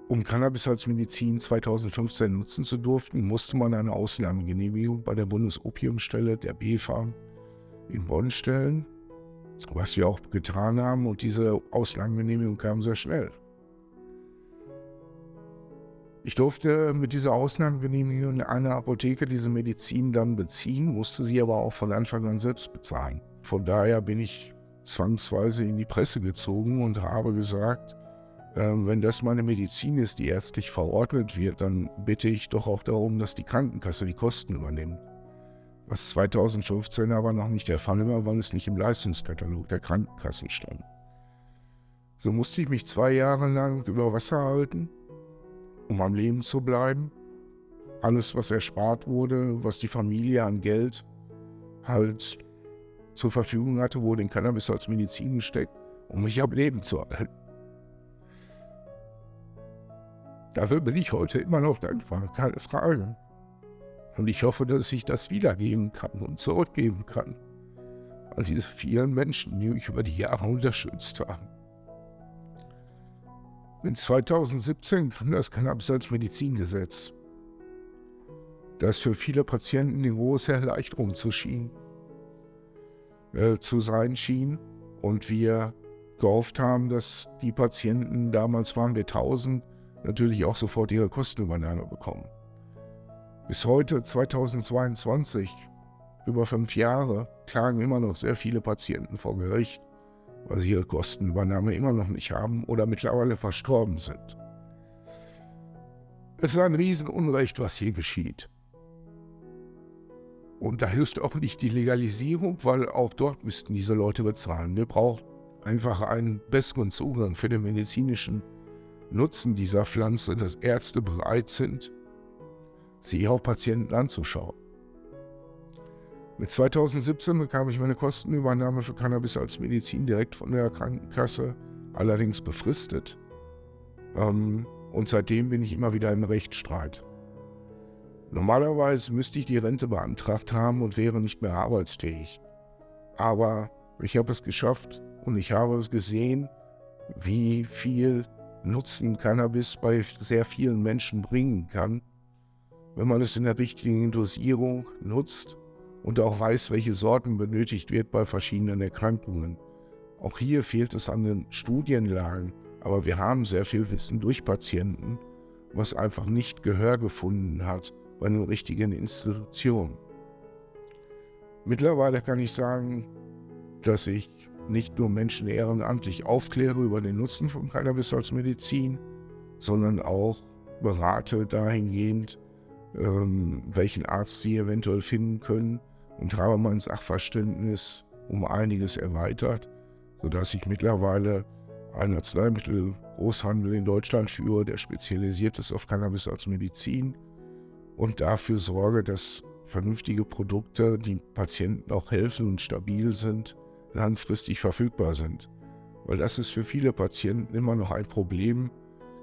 Um Cannabis als Medizin 2015 nutzen zu dürfen, musste man eine Ausnahmegenehmigung bei der Bundesopiumstelle, der BfA, in Bonn stellen, was wir auch getan haben, und diese Ausnahmegenehmigung kam sehr schnell. Ich durfte mit dieser Ausnahmegenehmigung in einer Apotheke diese Medizin dann beziehen, musste sie aber auch von Anfang an selbst bezahlen. Von daher bin ich zwangsweise in die Presse gezogen und habe gesagt, wenn das meine Medizin ist, die ärztlich verordnet wird, dann bitte ich doch auch darum, dass die Krankenkasse die Kosten übernimmt. Was 2015 aber noch nicht der Fall war, weil es nicht im Leistungskatalog der Krankenkassen stand. So musste ich mich 2 Jahre lang über Wasser halten, um am Leben zu bleiben. Alles, was erspart wurde, was die Familie an Geld halt zur Verfügung hatte, wurde in Cannabis als Medizin gesteckt, um mich am Leben zu halten. Dafür bin ich heute immer noch dankbar, keine Frage. Und ich hoffe, dass ich das wiedergeben kann und zurückgeben kann an diese vielen Menschen, die mich über die Jahre unterstützt haben. In 2017 kam das Cannabis als Medizingesetz, das für viele Patienten eine große Erleichterung zu sein schien. Und wir gehofft haben, dass die Patienten, damals waren wir 1000, natürlich auch sofort ihre Kostenübernahme bekommen. Bis heute, 2022, über 5 Jahre, klagen immer noch sehr viele Patienten vor Gericht, weil sie ihre Kostenübernahme immer noch nicht haben oder mittlerweile verstorben sind. Es ist ein Riesenunrecht, was hier geschieht. Und da hilft auch nicht die Legalisierung, weil auch dort müssten diese Leute bezahlen. Wir brauchen einfach einen besseren Zugang für den medizinischen Nutzen dieser Pflanze, dass Ärzte bereit sind, sie auch Patienten anzuschauen. Mit 2017 bekam ich meine Kostenübernahme für Cannabis als Medizin direkt von der Krankenkasse, allerdings befristet. Und seitdem bin ich immer wieder im Rechtsstreit. Normalerweise müsste ich die Rente beantragt haben und wäre nicht mehr arbeitsfähig. Aber ich habe es geschafft und ich habe es gesehen, wie viel Nutzen Cannabis bei sehr vielen Menschen bringen kann, wenn man es in der richtigen Dosierung nutzt und auch weiß, welche Sorten benötigt wird bei verschiedenen Erkrankungen. Auch hier fehlt es an den Studienlagen, aber wir haben sehr viel Wissen durch Patienten, was einfach nicht Gehör gefunden hat bei den richtigen Institutionen. Mittlerweile kann ich sagen, dass ich nicht nur Menschen ehrenamtlich aufkläre über den Nutzen von Cannabis als Medizin, sondern auch berate dahingehend, welchen Arzt sie eventuell finden können, und habe mein Sachverständnis um einiges erweitert, sodass ich mittlerweile einen Arzneimittelgroßhandel in Deutschland führe, der spezialisiert ist auf Cannabis als Medizin und dafür sorge, dass vernünftige Produkte, die Patienten auch helfen und stabil sind, langfristig verfügbar sind. Weil das ist für viele Patienten immer noch ein Problem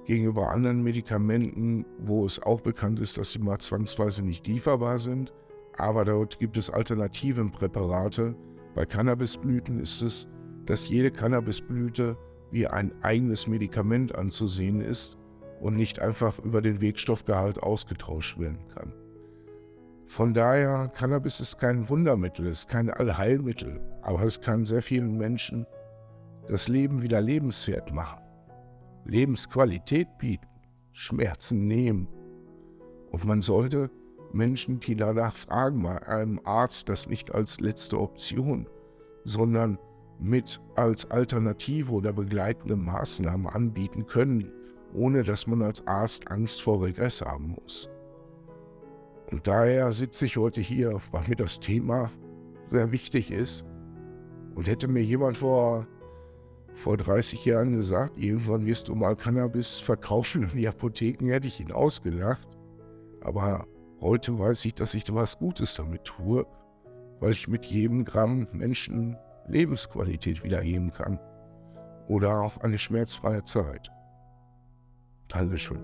gegenüber anderen Medikamenten, wo es auch bekannt ist, dass sie mal zwangsweise nicht lieferbar sind. Aber dort gibt es alternative Präparate. Bei Cannabisblüten ist es, dass jede Cannabisblüte wie ein eigenes Medikament anzusehen ist und nicht einfach über den Wirkstoffgehalt ausgetauscht werden kann. Von daher, Cannabis ist kein Wundermittel, es ist kein Allheilmittel, aber es kann sehr vielen Menschen das Leben wieder lebenswert machen, Lebensqualität bieten, Schmerzen nehmen. Und man sollte Menschen, die danach fragen, bei einem Arzt das nicht als letzte Option, sondern mit als Alternative oder begleitende Maßnahmen anbieten können, ohne dass man als Arzt Angst vor Regress haben muss. Und daher sitze ich heute hier, weil mir das Thema sehr wichtig ist. Und hätte mir jemand vor 30 Jahren gesagt, irgendwann wirst du mal Cannabis verkaufen in die Apotheken, hätte ich ihn ausgelacht. Aber heute weiß ich, dass ich da was Gutes damit tue, weil ich mit jedem Gramm Menschen Lebensqualität wiedergeben kann. Oder auch eine schmerzfreie Zeit. Dankeschön.